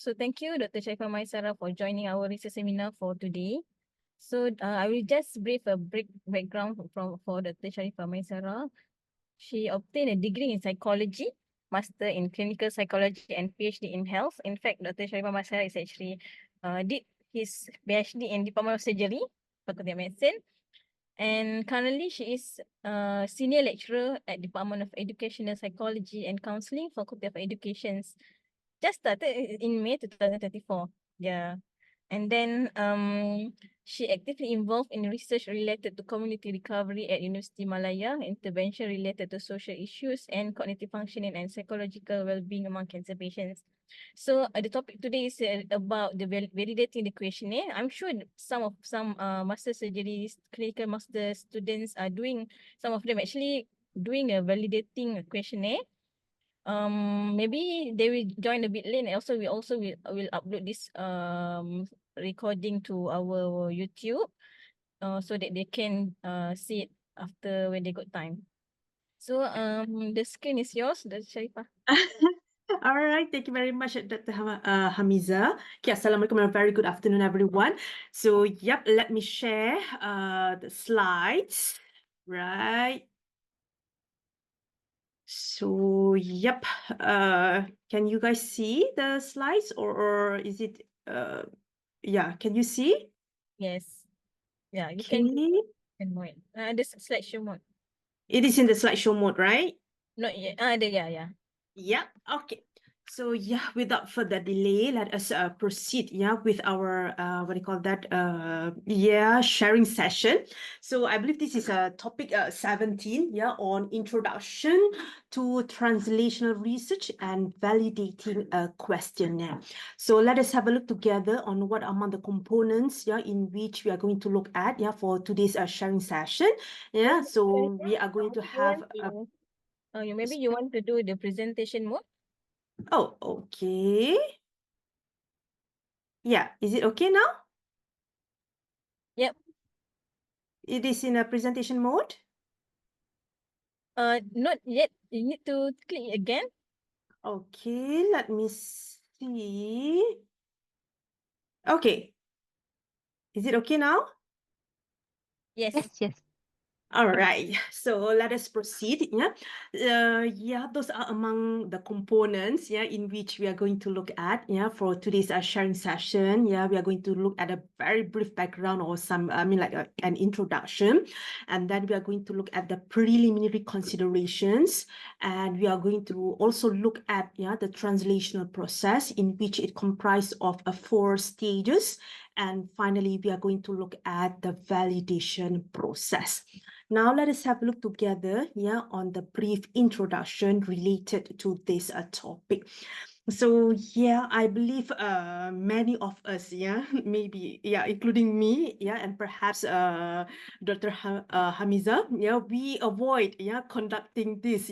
So thank you, Dr. Sharifah Maisara, for joining our research seminar for today. So I will just brief a background for Dr. Sharifah Maisara. She obtained a degree in psychology, master in clinical psychology, and PhD in health. In fact, Dr. Sharifah Maisara is actually did his PhD in Department of Surgery, Faculty of Medicine. And currently, she is a senior lecturer at Department of Educational Psychology and Counseling, Faculty of Education. Just started in May 2024. Yeah. And then she actively involved in research related to community recovery at University Malaya, intervention related to social issues and cognitive functioning and psychological well-being among cancer patients. So the topic today is about the validating the questionnaire. I'm sure some master surgery clinical master students are doing, some of them actually doing a validating questionnaire. Maybe they will join a bit late, and also will upload this recording to our YouTube so that they can see it after when they got time. So the screen is yours, Dr. Sharifah. All right, thank you very much, Dr. Hamiza. Okay, assalamualaikum and a very good afternoon, everyone. So, yep, let me share the slides, right? So, yep, can you guys see the slides or is it, yeah, can you see? Yes. Yeah, you Okay, can mode. This slideshow mode. it is in the slideshow mode, right? Not yet. Yeah. Yeah, okay. So yeah, without further delay, let us proceed with our what do you call that sharing session. So I believe this is topic 17 on introduction to translational research and validating a questionnaire. So let us have a look together on what among the components in which we are going to look at for today's sharing session. So we are going to have maybe you want to do the presentation mode. Oh, okay. Yeah, is it okay now? Yep. It is in a presentation mode? Not yet. You need to click again. Okay, let me see. Okay. Is it okay now? Yes. Yes. All right, so let us proceed. Those are among the components in which we are going to look at for today's sharing session. We are going to look at a very brief background or an introduction, and then we are going to look at the preliminary considerations, and we are going to also look at the translational process, in which it comprises of 4 stages, and finally we are going to look at the validation process. Now let us have a look together on the brief introduction related to this topic. So I believe many of us maybe including me and perhaps Dr. Hamiza we avoid conducting this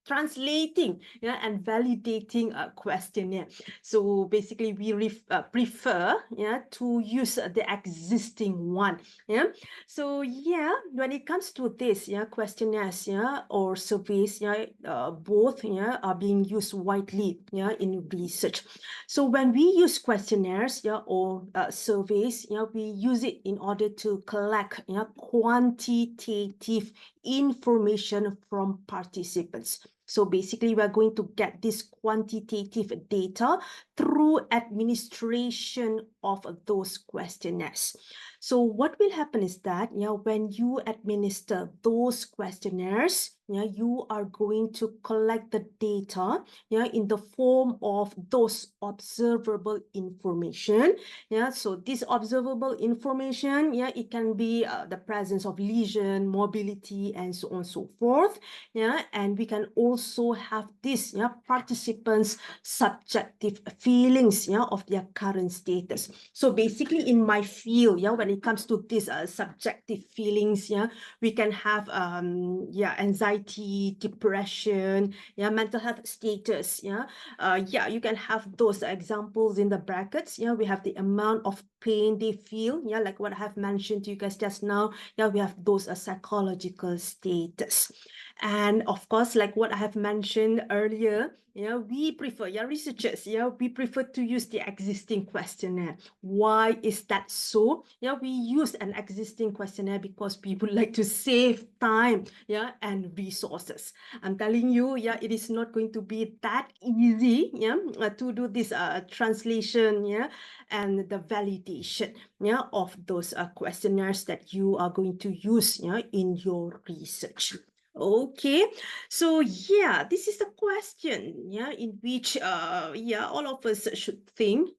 translating and validating a questionnaire. So basically we prefer to use the existing one. So when it comes to this questionnaires or surveys both are being used widely in research. So when we use questionnaires or surveys we use it in order to collect quantitative information from participants. So basically we are going to get this quantitative data through administration of those questionnaires. So what will happen is that when you administer those questionnaires, you are going to collect the data in the form of those observable information. So this observable information, it can be the presence of lesion, mobility, and so on and so forth. And we can also have this participants' subjective feelings of their current status. So basically in my field, when it comes to this subjective feelings, we can have anxiety, depression, mental health status. You can have those examples in the brackets. We have the amount of pain they feel, like what I have mentioned to you guys just now. We have those psychological status. And of course, like what I have mentioned earlier, we prefer, researchers, we prefer to use the existing questionnaire. Why is that so? We use an existing questionnaire because people like to save time, and resources. I'm telling you, it is not going to be that easy, to do this translation, and the validation, of those questionnaires that you are going to use, in your research. Okay, so this is the question, in which all of us should think,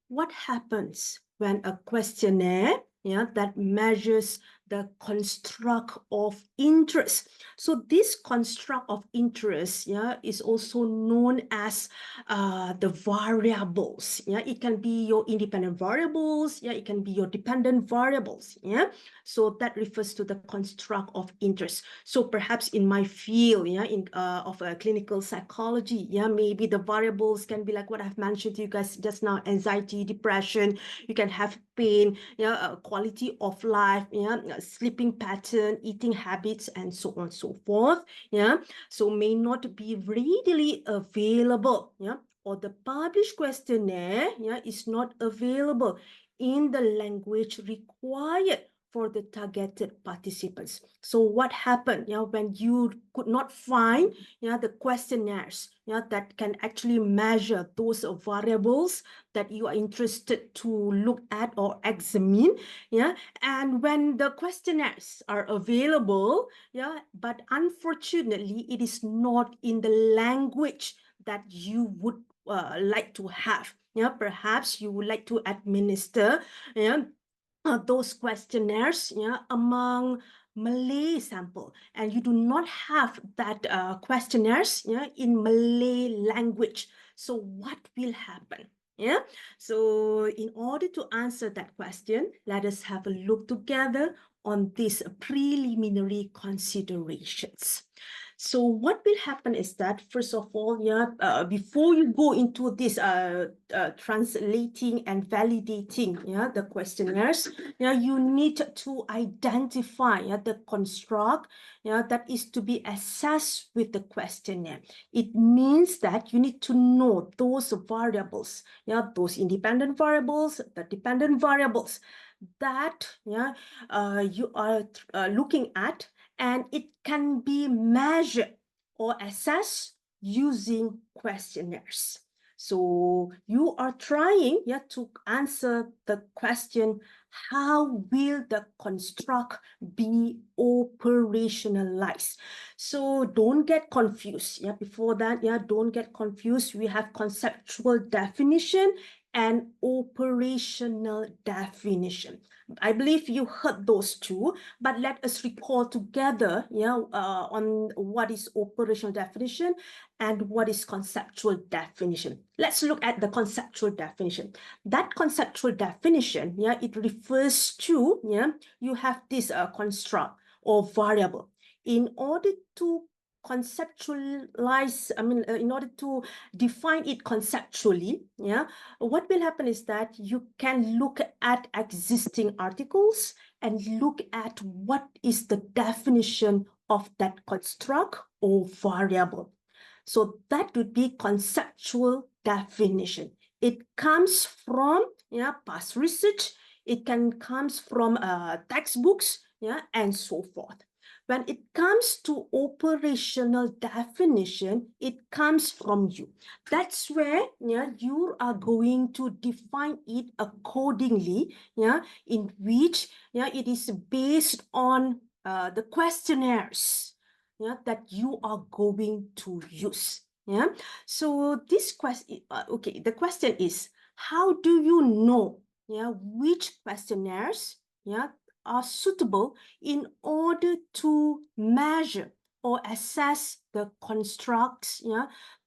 what happens when a questionnaire, that measures the construct of interest. So this construct of interest, is also known as the variables. It can be your independent variables, it can be your dependent variables. So that refers to the construct of interest. So perhaps in my field, of clinical psychology, maybe the variables can be like what I've mentioned to you guys just now: anxiety, depression. You can have pain, quality of life, sleeping pattern, eating habits, and so on and so forth. So may not be readily available. Or the published questionnaire, is not available in the language required for the targeted participants. So what happened, when you could not find, the questionnaires, that can actually measure those variables that you are interested to look at or examine, and when the questionnaires are available, but unfortunately, it is not in the language that you would like to have. Perhaps you would like to administer, those questionnaires, among Malay sample, and you do not have that questionnaires, in Malay language. So what will happen? So in order to answer that question, let us have a look together on these preliminary considerations. So what will happen is that, first of all, before you go into this translating and validating, the questionnaires, you need to identify the construct, that is to be assessed with the questionnaire. It means that you need to know those variables, those independent variables, the dependent variables that you are looking at, and it can be measured or assessed using questionnaires. So you are trying to answer the question, how will the construct be operationalized? So don't get confused. Before that, don't get confused. We have conceptual definition and operational definition. I believe you heard those two, but let us recall together, on what is operational definition and what is conceptual definition. Let's look at the conceptual definition. That conceptual definition, it refers to, you have this construct or variable. In order to conceptualize, in order to define it conceptually, what will happen is that you can look at existing articles and look at what is the definition of that construct or variable. So that would be conceptual definition. It comes from past research. It comes from textbooks, and so forth. When it comes to operational definition, it comes from you. That's where you are going to define it accordingly, in which it is based on the questionnaires that you are going to use. So this question, the question is, how do you know which questionnaires are suitable in order to measure or assess the constructs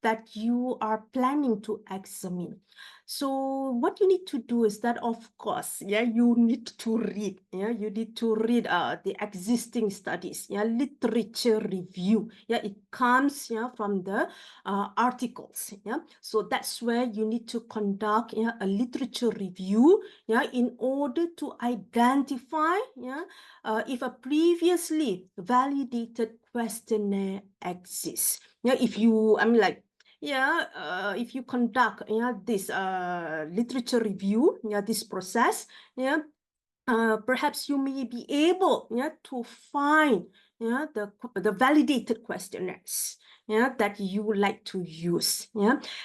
that you are planning to examine? So what you need to do is that, of course, you need to read. You need to read the existing studies, literature review. It comes from the articles. So that's where you need to conduct a literature review in order to identify if a previously validated questionnaire exists. Yeah, if you, if you conduct this literature review, this process, perhaps you may be able to find the validated questionnaires that you would like to use.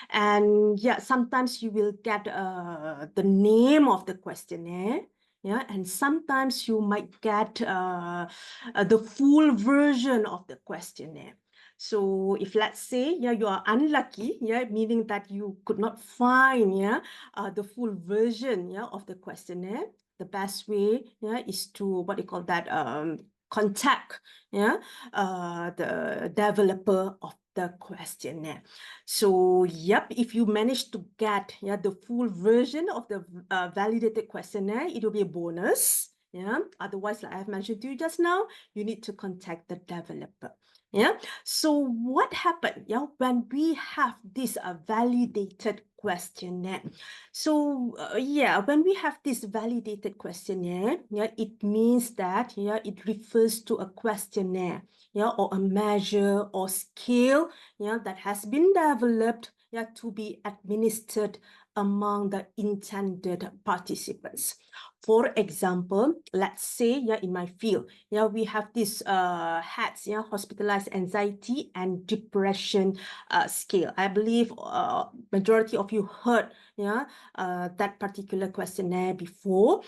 And sometimes you will get the name of the questionnaire. And sometimes you might get the full version of the questionnaire. So if let's say you are unlucky, meaning that you could not find the full version of the questionnaire, the best way is to what you call that contact the developer of the questionnaire. So if you manage to get the full version of the validated questionnaire, it will be a bonus. Otherwise, like I've mentioned to you just now, you need to contact the developer. So what happened when we have this validated questionnaire? So when we have this validated questionnaire, it means that it refers to a questionnaire or a measure or scale that has been developed to be administered among the intended participants. For example, let's say in my field, we have this HADS, hospitalized anxiety and depression scale. I believe majority of you heard that particular questionnaire before.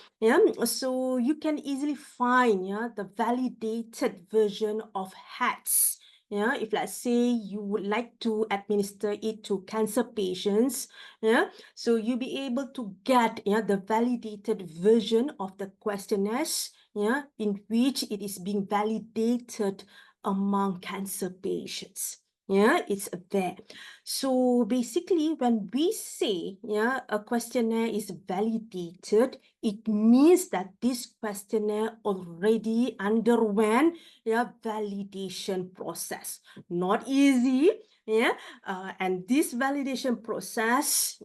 So you can easily find the validated version of HADS. If let's say you would like to administer it to cancer patients, so you'll be able to get the validated version of the questionnaires in which it is being validated among cancer patients. It's there. So basically, when we say a questionnaire is validated, it means that this questionnaire already underwent validation process. Not easy. And this validation process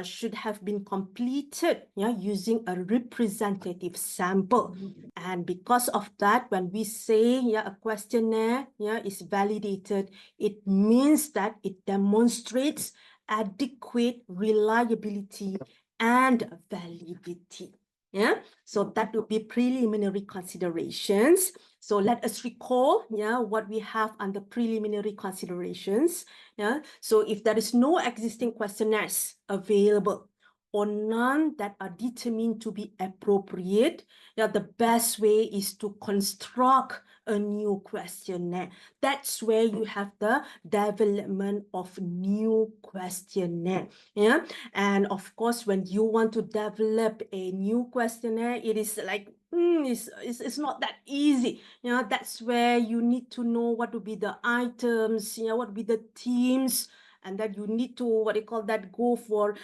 should have been completed using a representative sample. And because of that, when we say a questionnaire is validated, it means that it demonstrates adequate reliability and validity. So that would be preliminary considerations. So let us recall what we have under preliminary considerations. So if there is no existing questionnaires available or none that are determined to be appropriate, the best way is to construct a new questionnaire. That's where you have the development of new questionnaire. And of course, when you want to develop a new questionnaire, it is like it's not that easy. That's where you need to know what would be the items, what would be the themes, and that you need to go for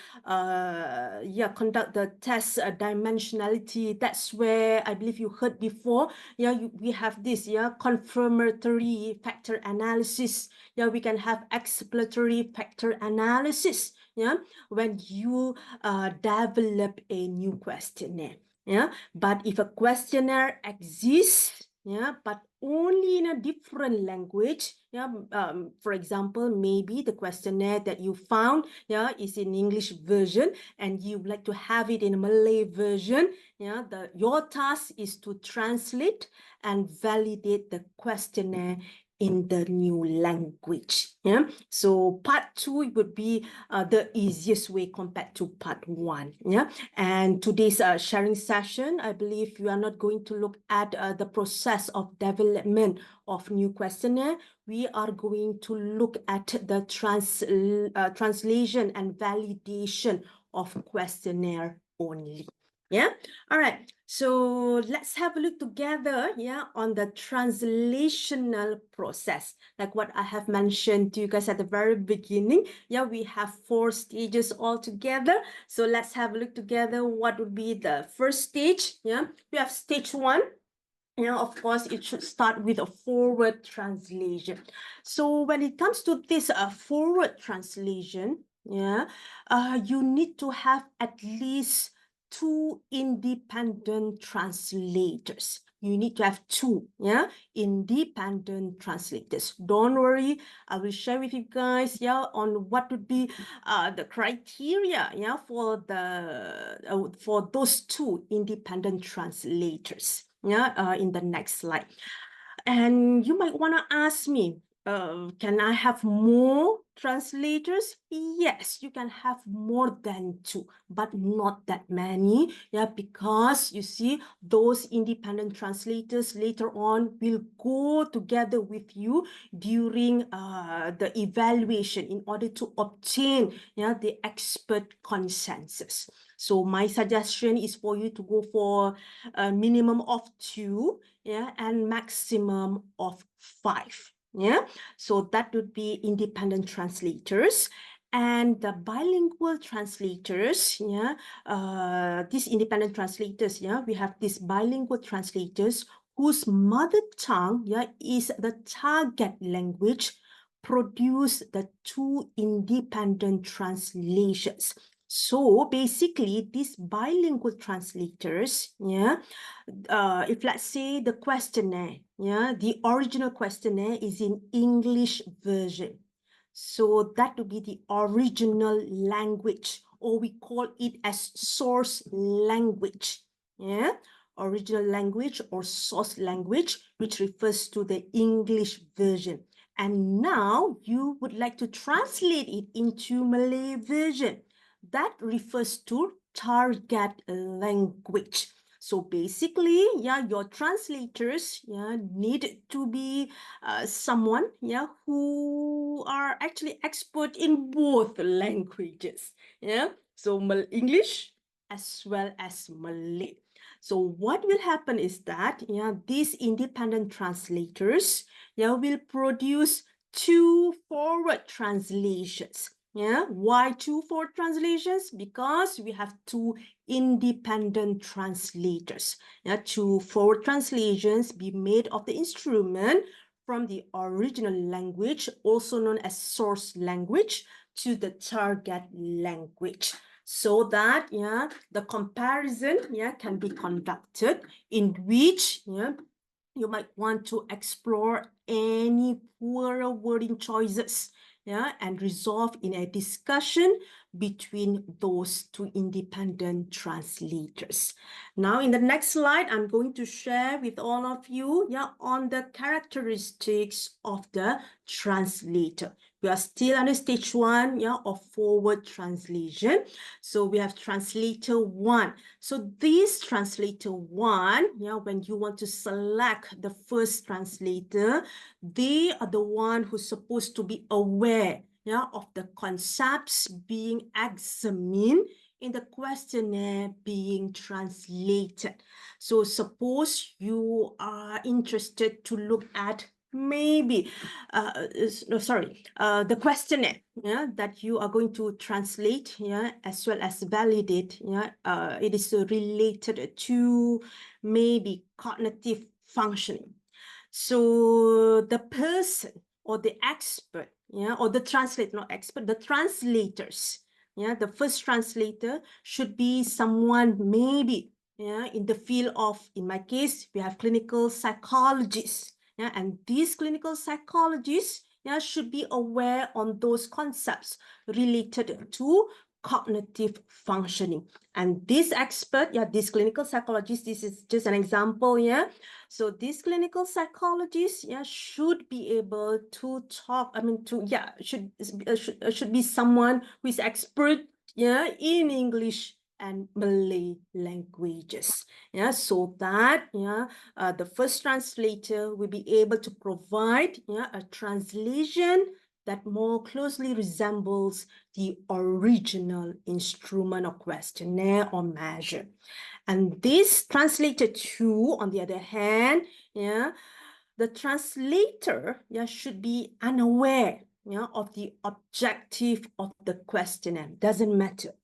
conduct the test dimensionality. That's where I believe you heard before. We have this confirmatory factor analysis. We can have exploratory factor analysis. When you develop a new questionnaire. But if a questionnaire exists, but only in a different language, for example, maybe the questionnaire that you found is in English version and you would like to have it in a Malay version, your task is to translate and validate the questionnaire in the new language. So part 2 would be the easiest way compared to part 1. And today's sharing session, I believe you are not going to look at the process of development of new questionnaire. We are going to look at the translation and validation of questionnaire only. All right, so let's have a look together on the translational process. Like what I have mentioned to you guys at the very beginning, we have 4 stages altogether. So let's have a look together what would be the first stage. We have stage 1. Of course, it should start with a forward translation. So when it comes to this forward translation, you need to have at least 2 independent translators. you need to have two, independent translators. Don't worry, I will share with you guys, on what would be the criteria, for those two independent translators, in the next slide. And you might want to ask me, can I have more translators? Yes, you can have more than two, but not that many. Because you see, those independent translators later on will go together with you during the evaluation in order to obtain the expert consensus. So my suggestion is for you to go for a minimum of two, and maximum of 5. So that would be independent translators. And the bilingual translators, these independent translators, we have these bilingual translators whose mother tongue, is the target language, produce the two independent translations. So basically, these bilingual translators, if let's say the questionnaire, the original questionnaire is in English version. So that would be the original language, or we call it as source language. Original language or source language, which refers to the English version. And now you would like to translate it into Malay version. That refers to target language. So basically, your translators, need to be someone, who are actually expert in both languages. So English as well as Malay. So what will happen is that, these independent translators, will produce two forward translations. Why two forward translations? Because we have two independent translators. Two forward translations be made of the instrument from the original language, also known as source language, to the target language, so that the comparison can be conducted, in which you might want to explore any poorer wording choices, and resolve in a discussion between those two independent translators. Now, in the next slide, I'm going to share with all of you, on the characteristics of the translator. We are still under stage 1, of forward translation. So we have translator 1. So this translator 1, when you want to select the first translator, they are the one who's supposed to be aware, of the concepts being examined in the questionnaire being translated. So suppose you are interested to look at maybe the questionnaire that you are going to translate, as well as validate, it is related to maybe cognitive functioning. So the person or the expert, or the translator, not expert, the translators, the first translator should be someone maybe in the field of, in my case, we have clinical psychologists. And these clinical psychologists should be aware on those concepts related to cognitive functioning. And this expert, this clinical psychologist, this is just an example, so these clinical psychologists, should be able to talk, should be someone who is expert, in English and Malay languages, so that the first translator will be able to provide a translation that more closely resembles the original instrument or questionnaire or measure. And this translator 2, on the other hand, the translator should be unaware of the objective of the questionnaire. Doesn't matter.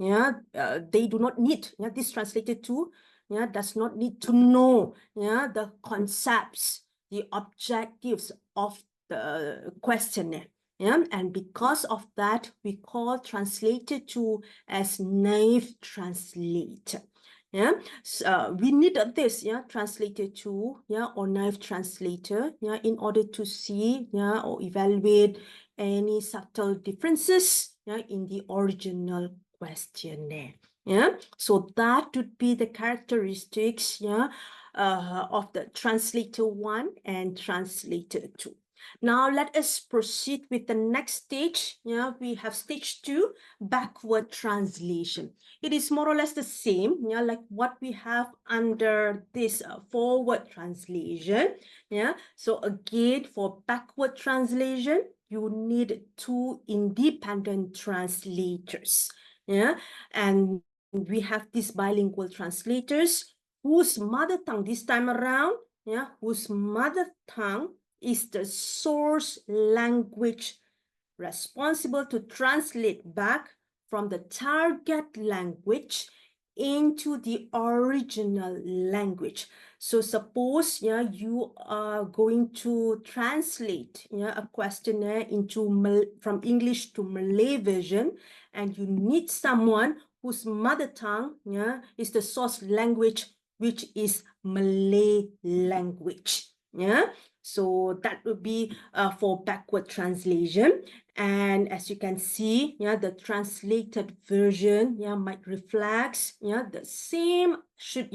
They do not need, this translator 2 does not need to know the concepts, the objectives of the questionnaire. And because of that, we call translator 2 as naive translator. Yeah, we need this, yeah, translator tool, yeah, or knife translator, yeah, in order to see, yeah, or evaluate any subtle differences, yeah, in the original questionnaire. Yeah, so that would be the characteristics, yeah, of the translator 1 and translator 2. Now let us proceed with the next stage. Yeah, we have stage 2, backward translation. It is more or less the same, yeah, like what we have under this forward translation. Yeah, so again, for backward translation, you need 2 independent translators. Yeah, and we have these bilingual translators whose mother tongue this time around, yeah, whose mother tongue is the source language responsible to translate back from the target language into the original language. So suppose, yeah, you are going to translate, yeah, a questionnaire into from English to Malay version, and you need someone whose mother tongue, yeah, is the source language, which is Malay language. Yeah, so that would be for backward translation. And as you can see, yeah, the translated version, yeah, might reflect, yeah, the same, should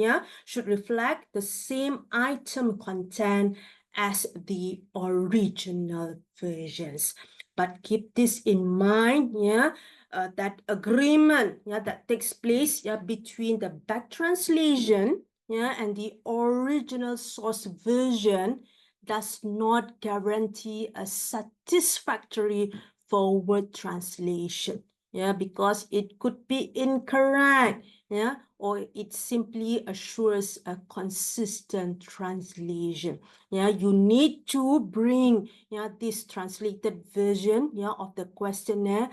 reflect the same item content as the original versions. But keep this in mind, yeah, that agreement, yeah, that takes place, yeah, between the back translation, yeah, and the original source version does not guarantee a satisfactory forward translation, yeah, because it could be incorrect, yeah, or it simply assures a consistent translation. Yeah, you need to bring, yeah, this translated version, yeah, of the questionnaire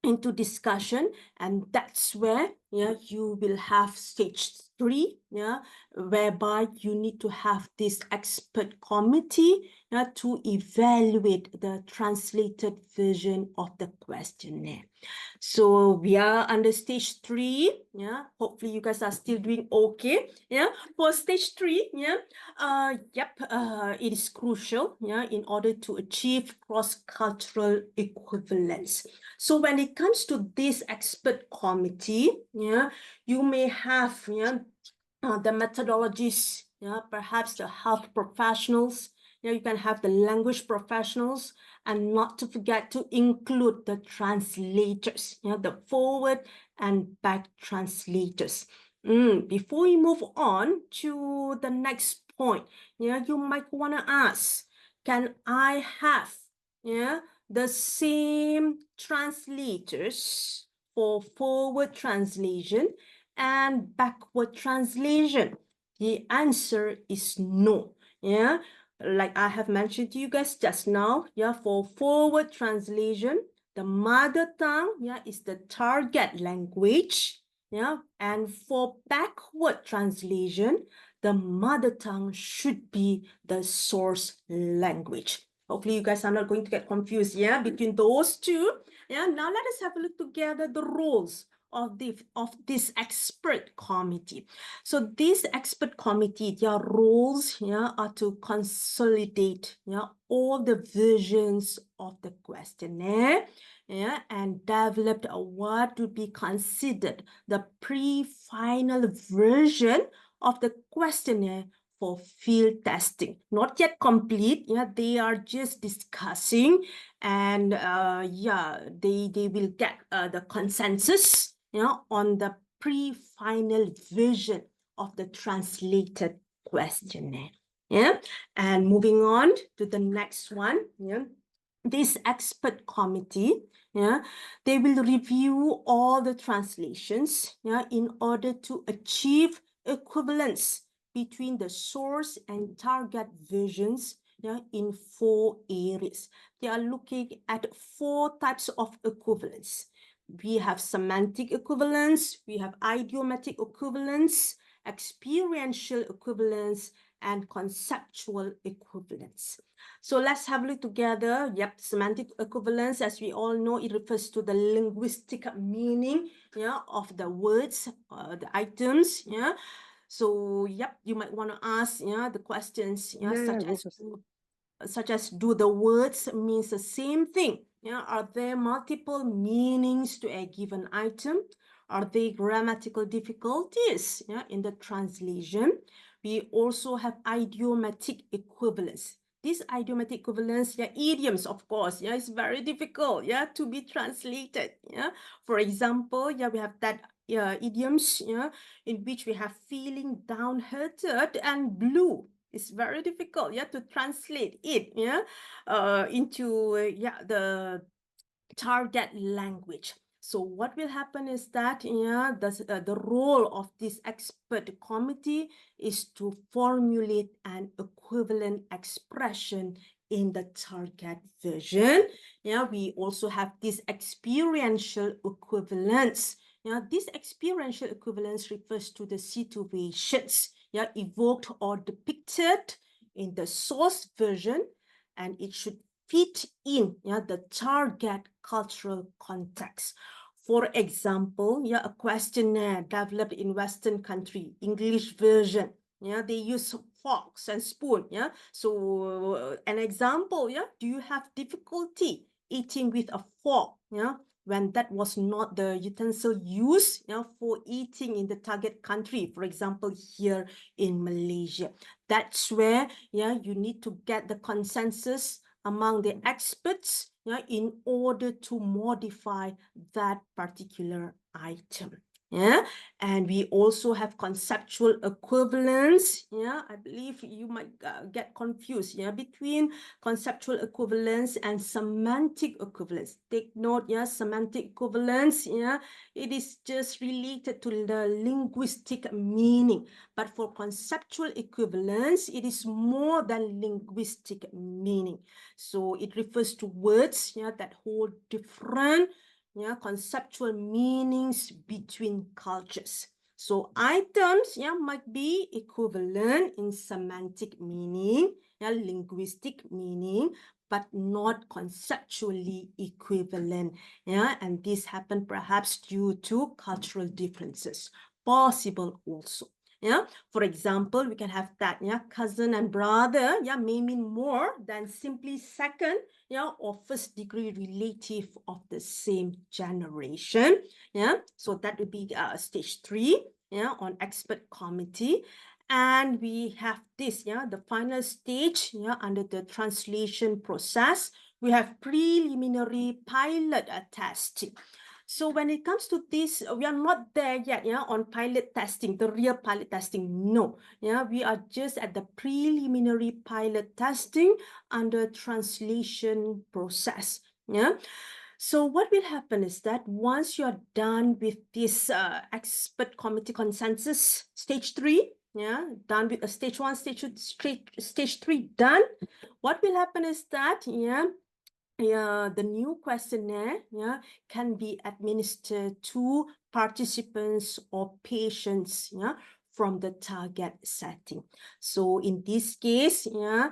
into discussion, and that's where, yeah, you will have stage 3, yeah, whereby you need to have this expert committee, yeah, to evaluate the translated version of the questionnaire. So we are under stage 3. Yeah, hopefully you guys are still doing okay. Yeah, for stage 3, yeah, it is crucial, yeah, in order to achieve cross-cultural equivalence. So when it comes to this expert committee, yeah, you may have, yeah, the methodologists, yeah, perhaps the health professionals, yeah, you can have the language professionals, and not to forget to include the translators, yeah, the forward and back translators. Before we move on to the next point, yeah, you might want to ask, can I have, yeah, the same translators for forward translation and backward translation? The answer is no. Yeah, like I have mentioned to you guys just now, yeah, for forward translation, the mother tongue, yeah, is the target language. Yeah, and for backward translation, the mother tongue should be the source language. Hopefully you guys are not going to get confused, yeah, between those two. Yeah, now let us have a look together the roles of this expert committee. So this expert committee, their roles, yeah, are to consolidate, yeah, all the versions of the questionnaire, yeah, and develop what would be considered the pre-final version of the questionnaire for field testing. Not yet complete, yeah, they are just discussing, and yeah, they will get the consensus, you know, on the pre-final version of the translated questionnaire. Yeah, and moving on to the next one, yeah, this expert committee, yeah, they will review all the translations, yeah, in order to achieve equivalence between the source and target versions, yeah, in 4 areas. They are looking at 4 types of equivalence. We have semantic equivalence, we have idiomatic equivalence, experiential equivalence, and conceptual equivalence. So let's have a look together. Yep, semantic equivalence, as we all know, it refers to the linguistic meaning, yeah, of the words, the items, yeah. So, yep, you might want to ask, yeah, the questions, yeah, such as do the words means the same thing? Yeah, are there multiple meanings to a given item? Are there grammatical difficulties, yeah, in the translation? We also have idiomatic equivalence. This idiomatic equivalence, yeah, idioms, of course, yeah, it's very difficult, yeah, to be translated, yeah. For example, yeah, we have that idioms, yeah, in which we have feeling downhearted and blue. It's very difficult, yeah, to translate it, yeah, into yeah, the target language. So what will happen is that, yeah, the role of this expert committee is to formulate an equivalent expression in the target version. Yeah, we also have this experiential equivalence. Yeah, this experiential equivalence refers to the situations, yeah, evoked or depicted in the source version, and it should fit in, yeah, the target cultural context. For example, yeah, a questionnaire developed in Western country, English version, yeah, they use forks and spoon, yeah. So an example, yeah, do you have difficulty eating with a fork, yeah, when that was not the utensil used, yeah, for eating in the target country, for example, here in Malaysia? That's where, yeah, you need to get the consensus among the experts, yeah, in order to modify that particular item. Yeah, and we also have conceptual equivalence. Yeah, I believe you might get confused, yeah, between conceptual equivalence and semantic equivalence. Take note, yeah, semantic equivalence, yeah, it is just related to the linguistic meaning. But for conceptual equivalence, it is more than linguistic meaning. So it refers to words, yeah, that hold different, yeah, conceptual meanings between cultures. So items, yeah, might be equivalent in semantic meaning, yeah, linguistic meaning, but not conceptually equivalent. Yeah, and this happened perhaps due to cultural differences. Possible also. Yeah, for example, we can have that, yeah, cousin and brother, yeah, may mean more than simply second, yeah, or first degree relative of the same generation. Yeah, so that would be stage 3, yeah, on expert committee. And we have this, yeah, the final stage, yeah, under the translation process. We have preliminary pilot testing. So when it comes to this, we are not there yet, yeah, on pilot testing, the real pilot testing. No, yeah, we are just at the preliminary pilot testing under translation process. Yeah. So what will happen is that once you are done with this expert committee consensus, stage 3, yeah, done with stage 1, stage 2, stage 3 done, what will happen is that, yeah, the new questionnaire, yeah, can be administered to participants or patients, yeah, from the target setting. So in this case, yeah,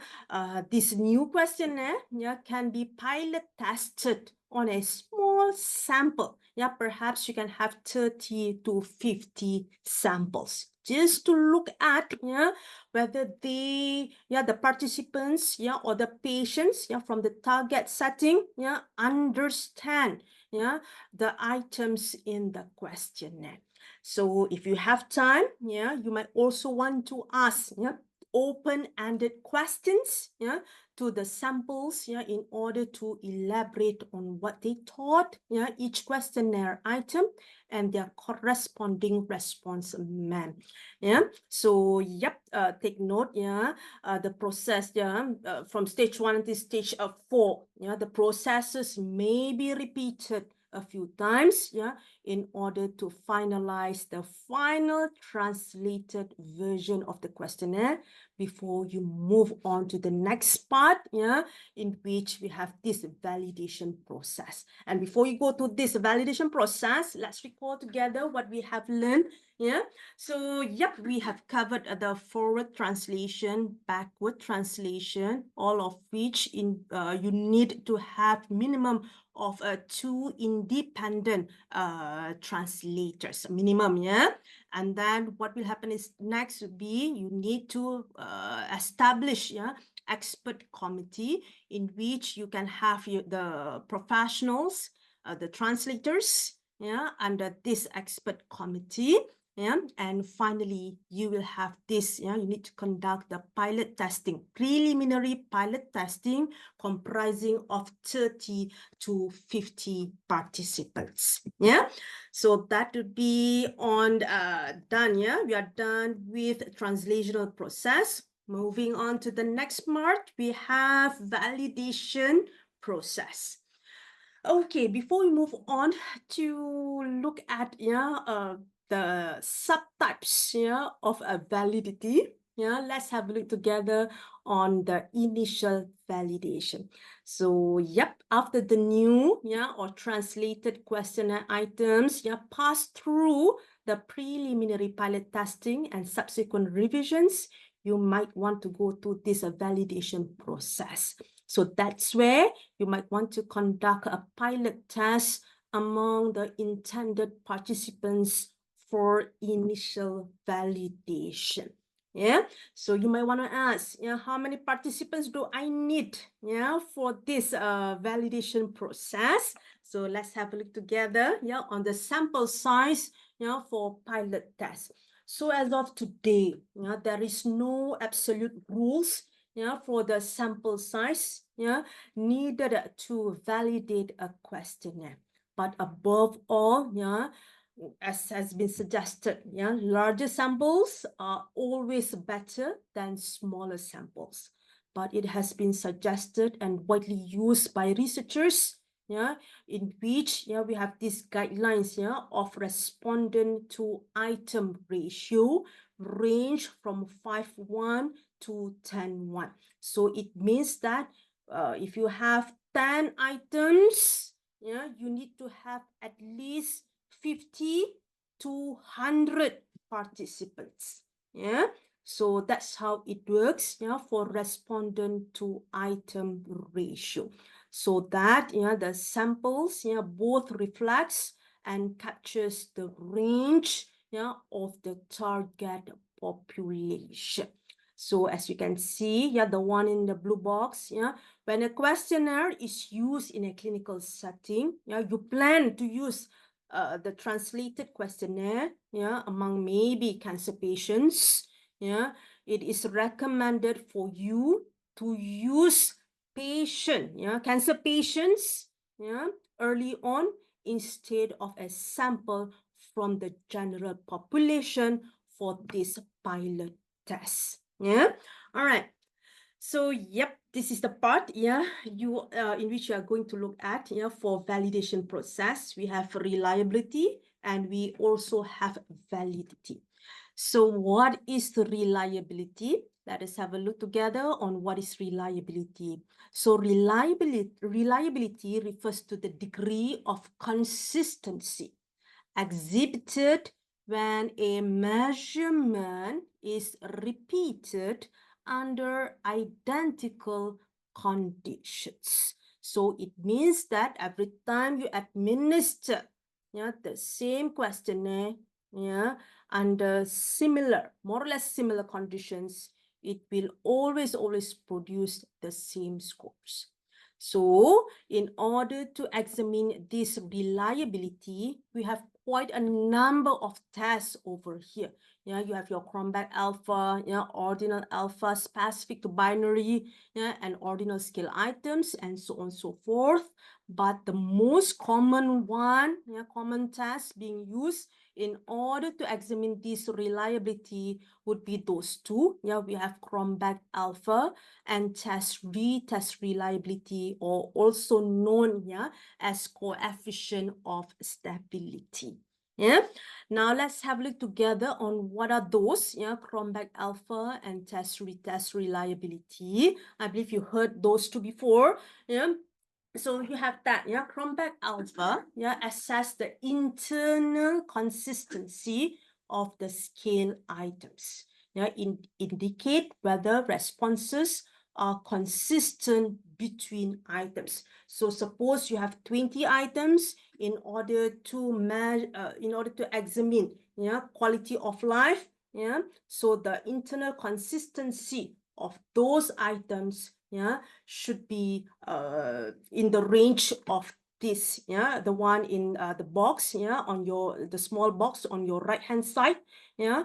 this new questionnaire, yeah, can be pilot tested on a small sample. Yeah, perhaps you can have 30 to 50 samples just to look at, yeah, whether they, yeah, the participants, yeah, or the patients, yeah, from the target setting, yeah, understand, yeah, the items in the questionnaire. So if you have time, yeah, you might also want to ask, yeah, open-ended questions, yeah, to the samples, yeah, in order to elaborate on what they thought, yeah, each questionnaire item and their corresponding response meant. Yeah, so yep, take note, yeah, the process, yeah, from stage 1 to stage 4, yeah, the processes may be repeated a few times, yeah, in order to finalize the final translated version of the questionnaire before you move on to the next part, yeah, in which we have this validation process. And before you go to this validation process, let's recall together what we have learned. Yeah, so yep, we have covered the forward translation, backward translation, all of which you need to have minimum of 2 independent translators, minimum, yeah. And then what will happen is next would be you need to establish, yeah, expert committee in which you can have the professionals, the translators, yeah, under this expert committee. Yeah, and finally, you will have this, yeah, you need to conduct the pilot testing, preliminary pilot testing comprising of 30 to 50 participants. Yeah, so that would be on done. Yeah, we are done with translational process. Moving on to the next part, we have validation process. Okay, before we move on to look at the subtypes of a validity, let's have a look together on the initial validation. So yep, after the new or translated questionnaire items pass through the preliminary pilot testing and subsequent revisions, you might want to go to this validation process. So that's where you might want to conduct a pilot test among the intended participants for initial validation. Yeah, so you might want to ask, how many participants do I need, for this validation process? So let's have a look together, on the sample size, for pilot test. So as of today, there is no absolute rules for the sample size needed to validate a questionnaire. But above all, as has been suggested, larger samples are always better than smaller samples. But it has been suggested and widely used by researchers, in which we have these guidelines of respondent to item ratio range from 5:1 to 10:1. So it means that if you have 10 items, you need to have at least 50 to 100 participants. Yeah, so that's how it works for respondent to item ratio. So that the samples both reflects and captures the range of the target population. So as you can see, the one in the blue box, when a questionnaire is used in a clinical setting, you plan to use the translated questionnaire, among maybe cancer patients, it is recommended for you to use cancer patients, early on instead of a sample from the general population for this pilot test. Yeah, all right. So yep, this is the part you in which you are going to look at for validation process. We have reliability and we also have validity. So what is the reliability? Let us have a look together on what is reliability. So reliability refers to the degree of consistency exhibited when a measurement is repeated under identical conditions. So it means that every time you administer the same questionnaire under similar, more or less similar conditions, it will always produce the same scores. So in order to examine this reliability, we have quite a number of tests over here. You have your Cronbach alpha, ordinal alpha, specific to binary, and ordinal scale items, and so on and so forth. But the most common one, common test being used in order to examine this reliability would be those two. Yeah, we have Cronbach alpha and retest reliability, or also known, yeah, as coefficient of stability. Yeah. Now let's have a look together on what are those, yeah, Cronbach alpha and retest reliability. I believe you heard those two before. Yeah. So you have that, yeah, Cronbach alpha, yeah, assess the internal consistency of the scale items. Yeah, indicate whether responses are consistent between items. So suppose you have 20 items. In order to examine, yeah, quality of life, yeah, so the internal consistency of those items, yeah, should be in the range of this, yeah, the one in the box, yeah, on the small box on your right hand side, yeah,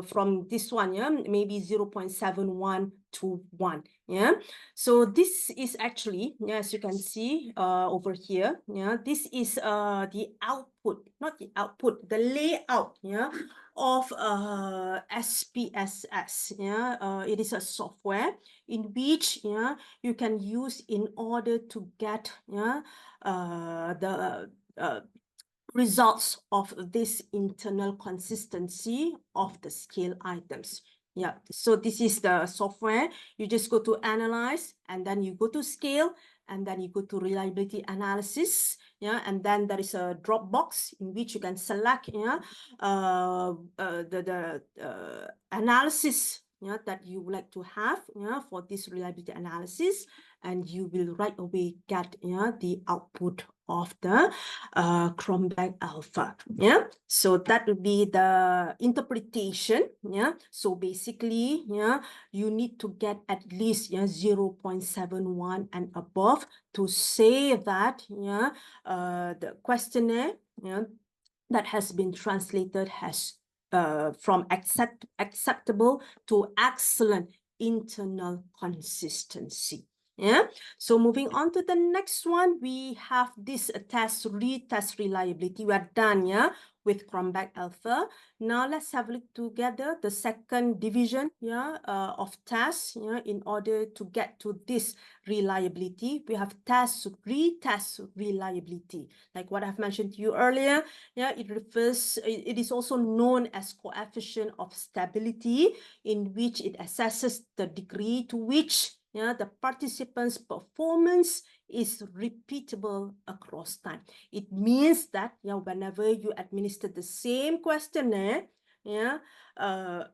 from this one, yeah, maybe 0.71 to 1, yeah. So this is actually, yeah, as you can see over here, yeah, this is the output, not the output, the layout, yeah, of SPSS, yeah. It is a software in which, yeah, you can use in order to get, yeah, the results of this internal consistency of the scale items. Yeah, so this is the software. You just go to analyze, and then you go to scale, and then you go to reliability analysis. Yeah, and then there is a drop box in which you can select, yeah, the analysis, yeah, that you would like to have, yeah, for this reliability analysis, and you will right away get, yeah, the output of the Cronbach alpha. Yeah, so that would be the interpretation. Yeah, so basically, yeah, you need to get at least, yeah, 0.71 and above to say that, yeah, the questionnaire, yeah, that has been translated has from acceptable to excellent internal consistency. Yeah, so moving on to the next one, we have this retest reliability. We are done, yeah, with Cronbach alpha. Now let's have a look together the second division, yeah, of tests, yeah, in order to get to this reliability. We have retest reliability. Like what I've mentioned to you earlier, yeah, it is also known as coefficient of stability, in which it assesses the degree to which, yeah, the participants' performance is repeatable across time. It means that, yeah, whenever you administer the same questionnaire, yeah,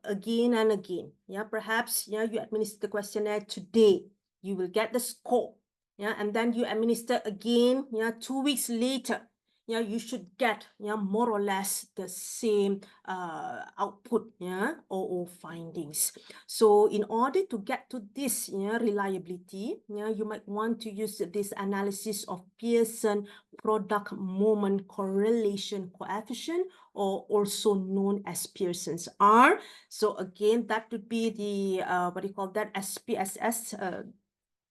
again and again, yeah, perhaps, yeah, you administer the questionnaire today, you will get the score, yeah, and then you administer again, yeah, 2 weeks later, yeah, you should get, yeah, more or less the same output, yeah, or findings. So in order to get to this, yeah, reliability, yeah, you might want to use this analysis of Pearson product moment correlation coefficient, or also known as Pearson's R. So again, that would be the what do you call that, SPSS,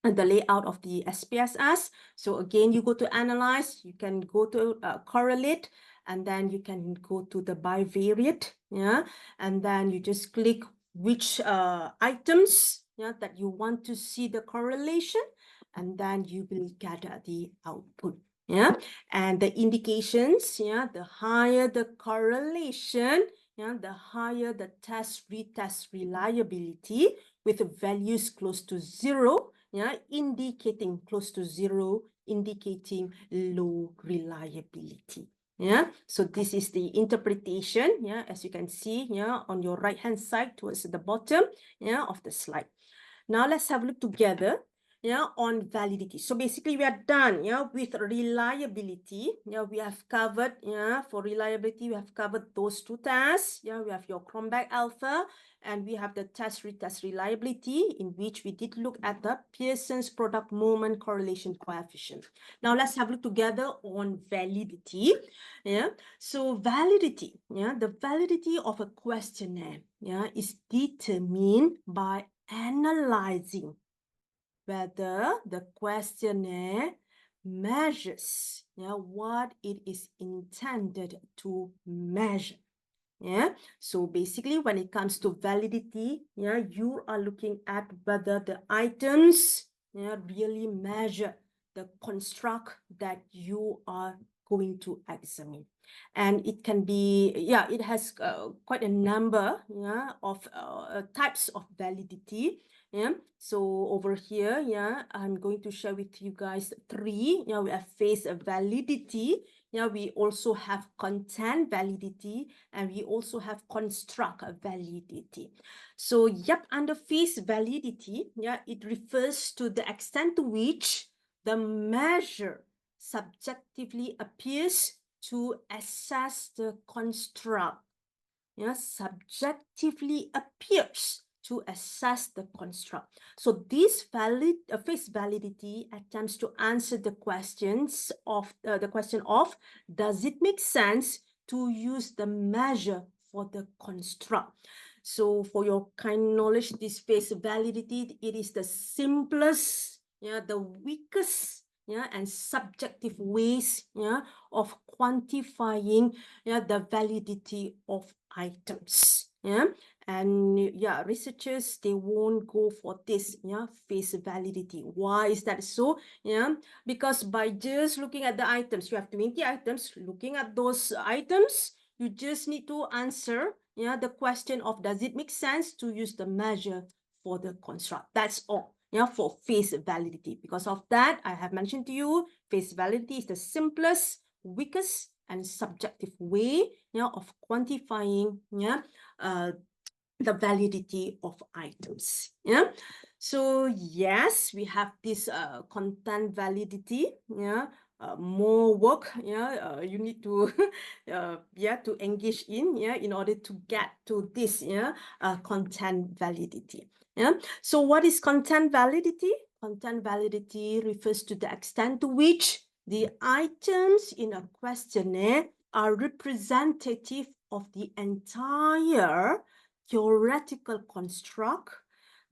and the layout of the SPSS. So again, you go to analyze, you can go to correlate, and then you can go to the bivariate, yeah, and then you just click which items, yeah, that you want to see the correlation, and then you will get the output. Yeah, and the indications, yeah, the higher the correlation, yeah, the higher the retest reliability, with values close to 0, yeah, indicating close to 0, indicating low reliability. Yeah, so this is the interpretation, yeah, as you can see, yeah, on your right hand side towards the bottom, yeah, of the slide. Now let's have a look together, yeah, on validity. So basically we are done, yeah, with reliability. Yeah, we have covered, yeah, for reliability, we have covered those two tests. Yeah, we have your Cronbach alpha, and we have the retest reliability, in which we did look at the Pearson's product moment correlation coefficient. Now let's have a look together on validity. Yeah, so validity, yeah, the validity of a questionnaire, yeah, is determined by analyzing whether the questionnaire measures, yeah, what it is intended to measure. Yeah, so basically when it comes to validity, yeah, you are looking at whether the items, yeah, really measure the construct that you are going to examine. And it can be, yeah, it has quite a number, yeah, of types of validity. Yeah, so over here, yeah, I'm going to share with you guys three. Yeah, we have face validity. Yeah, we also have content validity, and we also have construct validity. So, yep, under face validity, yeah, it refers to the extent to which the measure subjectively appears to assess the construct. Yeah, subjectively appears to assess the construct. So this face validity attempts to answer the questions of the question of, does it make sense to use the measure for the construct? So for your kind knowledge, this face validity, it is the simplest, yeah, the weakest, yeah, and subjective ways, yeah, of quantifying, yeah, the validity of items. Yeah, and yeah, researchers, they won't go for this, yeah, face validity. Why is that so? Yeah, because by just looking at the items, you have 20 items, looking at those items, you just need to answer, yeah, the question of, does it make sense to use the measure for the construct? That's all, yeah, for face validity. Because of that, I have mentioned to you, face validity is the simplest, weakest, and subjective way, yeah, of quantifying, yeah, the validity of items. Yeah, so yes, we have this content validity. Yeah, more work, yeah, you need to yeah, to engage in, yeah, in order to get to this, yeah, content validity. Yeah, so what is content validity? Content validity refers to the extent to which the items in a questionnaire are representative of the entire theoretical construct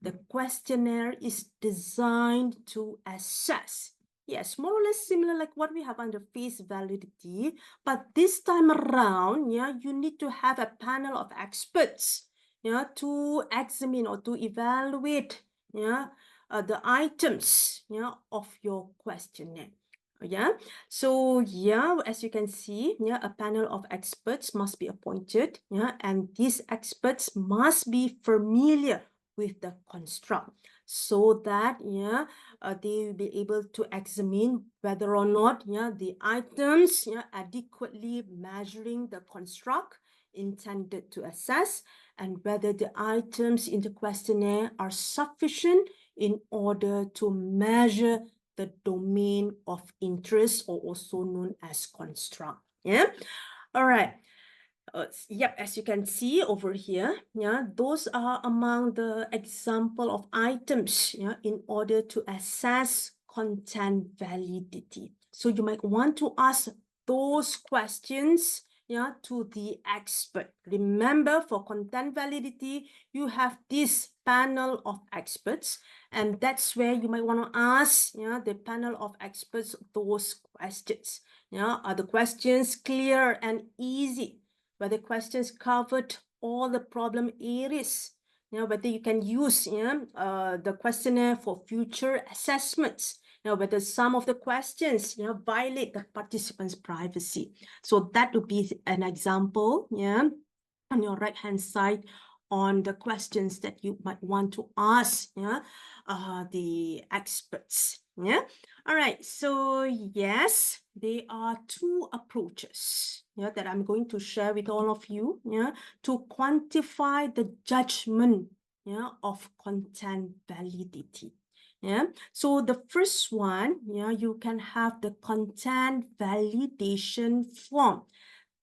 the questionnaire is designed to assess. Yes, more or less similar like what we have under face validity, but this time around, yeah, you need to have a panel of experts, yeah, to examine or to evaluate, yeah, the items, yeah, of your questionnaire. Yeah, so yeah, as you can see, yeah, a panel of experts must be appointed, yeah, and these experts must be familiar with the construct so that, yeah, they will be able to examine whether or not, yeah, the items, yeah, adequately measuring the construct intended to assess, and whether the items in the questionnaire are sufficient in order to measure the domain of interest, or also known as construct. Yeah, all right. Yep, as you can see over here, yeah, those are among the example of items, yeah, in order to assess content validity. So you might want to ask those questions, yeah, to the expert. Remember, for content validity, you have this panel of experts, and that's where you might want to ask, yeah, the panel of experts those questions. Yeah, are the questions clear and easy? Whether questions covered all the problem areas, you know, whether you can use, you know, the questionnaire for future assessments, you know, whether some of the questions, you know, violate the participants' privacy. So that would be an example, yeah, on your right-hand side on the questions that you might want to ask, yeah, the experts, yeah. All right, so yes, there are two approaches, yeah, that I'm going to share with all of you, yeah, to quantify the judgment, yeah, of content validity. Yeah, so the first one, yeah, you can have the content validation form.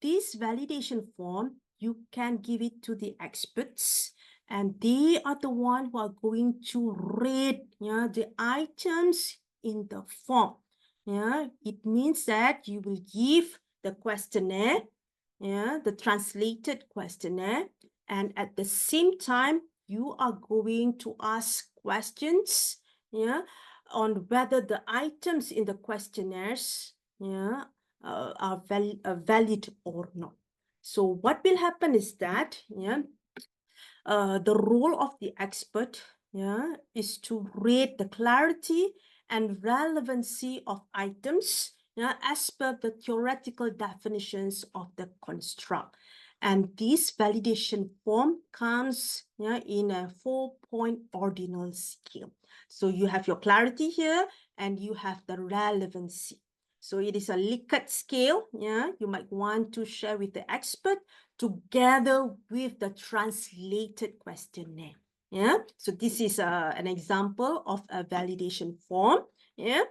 This validation form, you can give it to the experts, and they are the one who are going to rate, yeah, the items in the form. Yeah, it means that you will give the questionnaire, yeah, the translated questionnaire, and at the same time, you are going to ask questions, yeah, on whether the items in the questionnaires, yeah, are valid or not. So what will happen is that, yeah, the role of the expert, yeah, is to rate the clarity and relevancy of items, yeah, as per the theoretical definitions of the construct. And this validation form comes, yeah, in a 4-point ordinal scale. So you have your clarity here and you have the relevancy. So it is a Likert scale. Yeah, you might want to share with the expert together with the translated questionnaire. Yeah, so this is an example of a validation form. Yeah,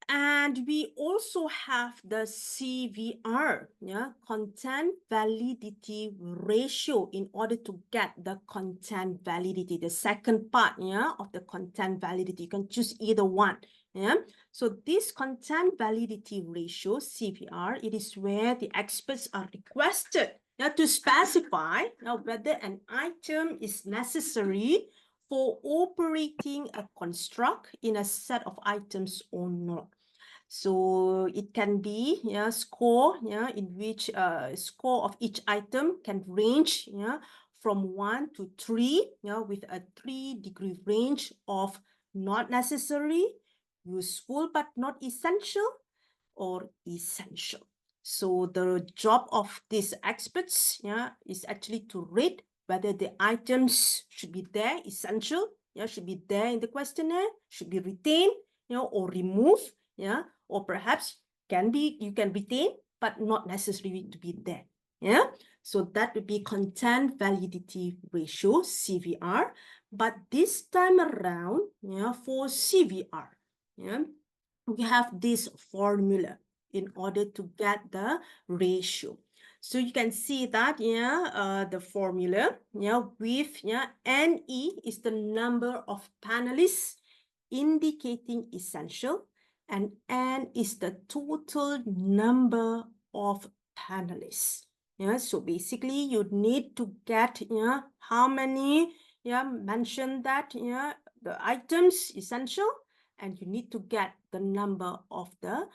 and we also have the CVR, yeah, content validity ratio, in order to get the content validity, the second part, yeah, of the content validity. You can choose either one. Yeah, so this content validity ratio, CVR, it is where the experts are requested, yeah, to specify whether an item is necessary for operating a construct in a set of items or not. So it can be, yeah, score, yeah, in which score of each item can range, yeah, from 1 to 3, yeah, with a 3-degree range of not necessary, useful but not essential, or essential. So the job of these experts, yeah, is actually to rate whether the items should be there, essential, yeah, should be there in the questionnaire, should be retained, you know, or removed, yeah, or perhaps you can retain but not necessary to be there. Yeah, so that would be content validity ratio, CVR. But this time around, yeah, for CVR, yeah, we have this formula in order to get the ratio. So you can see that, yeah, the formula, yeah, with, yeah, NE is the number of panelists indicating essential, and N is the total number of panelists. Yeah, so basically you need to get, yeah, how many, yeah, mention that, yeah, the items essential, and you need to get the number of the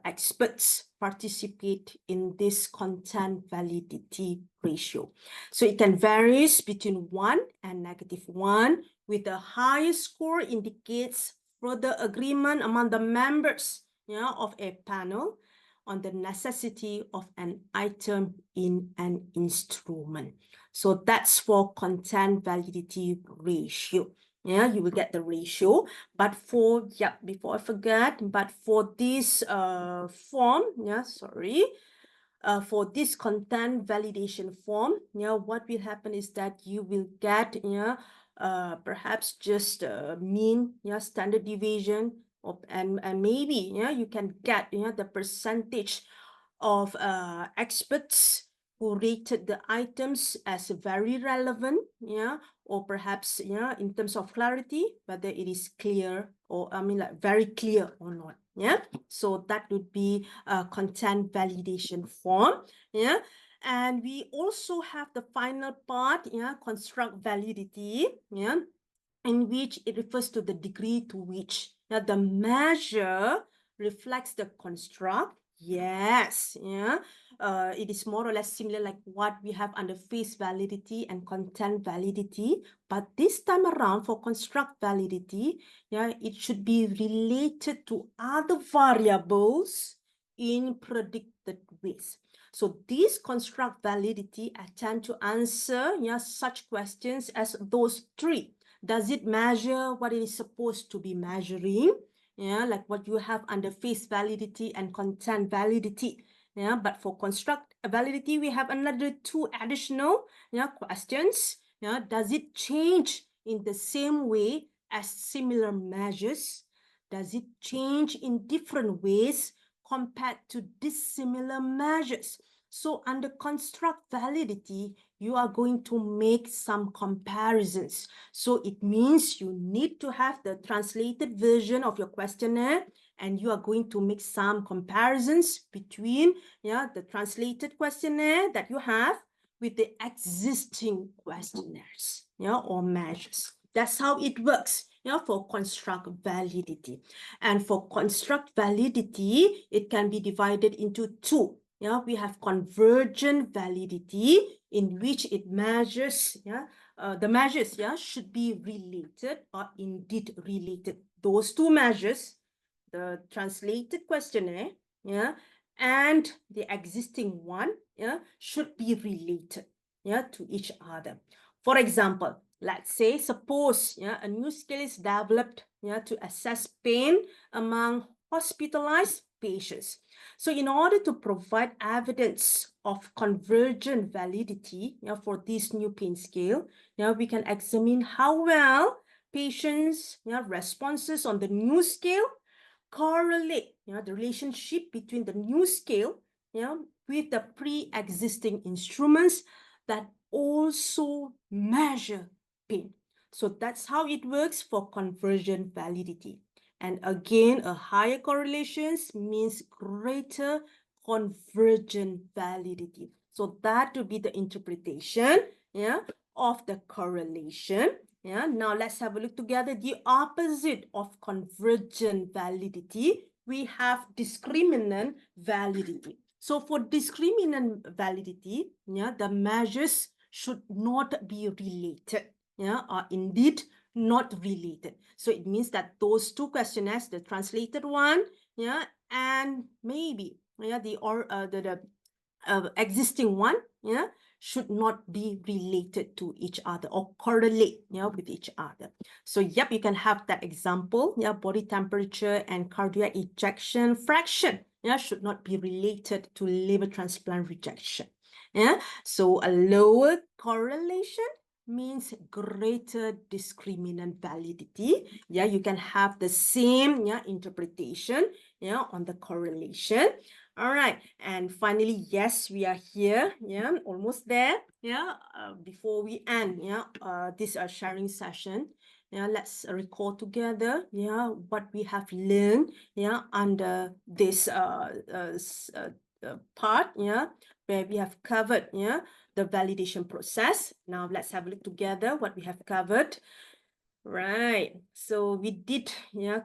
experts participate in this content validity ratio. So it can vary between 1 and -1, with the highest score indicates further agreement among the members, yeah, of a panel on the necessity of an item in an instrument. So that's for content validity ratio. Yeah, you will get the ratio. But for, yeah, before I forget, but for this form, yeah, sorry, for this content validation form, yeah, what will happen is that you will get, yeah, perhaps just mean, yeah, standard deviation, and maybe, yeah, you can get, yeah, the percentage of experts who rated the items as very relevant, yeah, or perhaps, yeah, in terms of clarity, whether it is clear, or I mean, like, very clear or not. Yeah, so that would be a content validation form. Yeah, and we also have the final part, yeah, construct validity, yeah, in which it refers to the degree to which, yeah, the measure reflects the construct. Yes, yeah, it is more or less similar like what we have under face validity and content validity, but this time around for construct validity, yeah, it should be related to other variables in predicted ways. So these construct validity attempt to answer, yeah, such questions as those three. Does it measure what it is supposed to be measuring? Yeah, like what you have under face validity and content validity. Yeah, but for construct validity, we have another 2 additional, yeah, questions. Yeah, does it change in the same way as similar measures? Does it change in different ways compared to dissimilar measures? So under construct validity, you are going to make some comparisons. So it means you need to have the translated version of your questionnaire, and you are going to make some comparisons between, yeah, the translated questionnaire that you have with the existing questionnaires, yeah, or measures. That's how it works. yeah, for construct validity. And for construct validity, it can be divided into two. Yeah, we have convergent validity, in which it measures, yeah, the measures, yeah, should be related or indeed related. Those two measures, the translated questionnaire, yeah, and the existing one, yeah, should be related, yeah, to each other. For example, let's say, suppose, yeah, a new scale is developed, yeah, to assess pain among hospitalized patients. So in order to provide evidence of convergent validity, yeah, for this new pain scale, yeah, we can examine how well patients, yeah, responses on the new scale correlate, the relationship between the new scale, with the pre-existing instruments that also measure pain. So that's how it works for convergent validity. And again, a higher correlations means greater convergent validity. So that would be the interpretation, of the correlation. Yeah, now let's have a look together. The opposite of convergent validity, we have discriminant validity. So for discriminant validity, the measures should not be related, or indeed not related. So it means that those two questionnaires, the translated one, and maybe, the existing one, should not be related to each other or correlate, with each other. So yep, you can have that example, body temperature and cardiac ejection fraction, should not be related to liver transplant rejection. So a lower correlation means greater discriminant validity. You can have the same, interpretation, on the correlation. All right, and finally, yes, we are here, almost there, before we end, this sharing session. Let's recall together, what we have learned, under this part, where we have covered, the validation process. Now let's have a look together what we have covered. Right, so we did,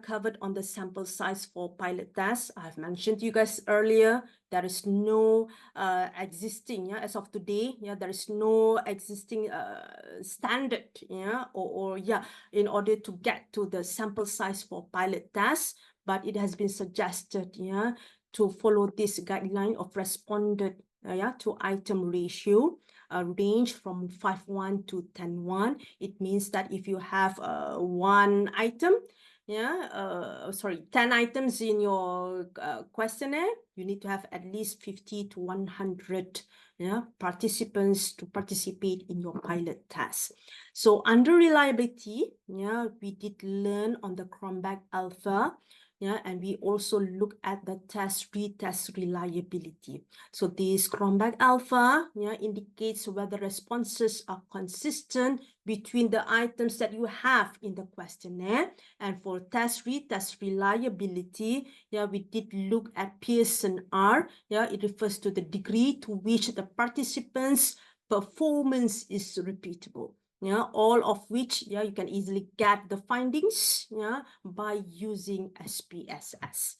covered on the sample size for pilot tests. I've mentioned to you guys earlier, there is no existing, as of today, there is no existing standard, in order to get to the sample size for pilot tests, but it has been suggested, to follow this guideline of responded, to item ratio. Range from 5:1 to 10:1. It means that if you have one item, 10 items in your questionnaire, you need to have at least 50 to 100 participants to participate in your pilot test. So under reliability, we did learn on the Cronbach alpha, and we also look at the retest reliability. So this Cronbach alpha, indicates whether responses are consistent between the items that you have in the questionnaire. And for retest reliability, we did look at Pearson R. It refers to the degree to which the participants' performance is repeatable. All of which, you can easily get the findings, by using SPSS.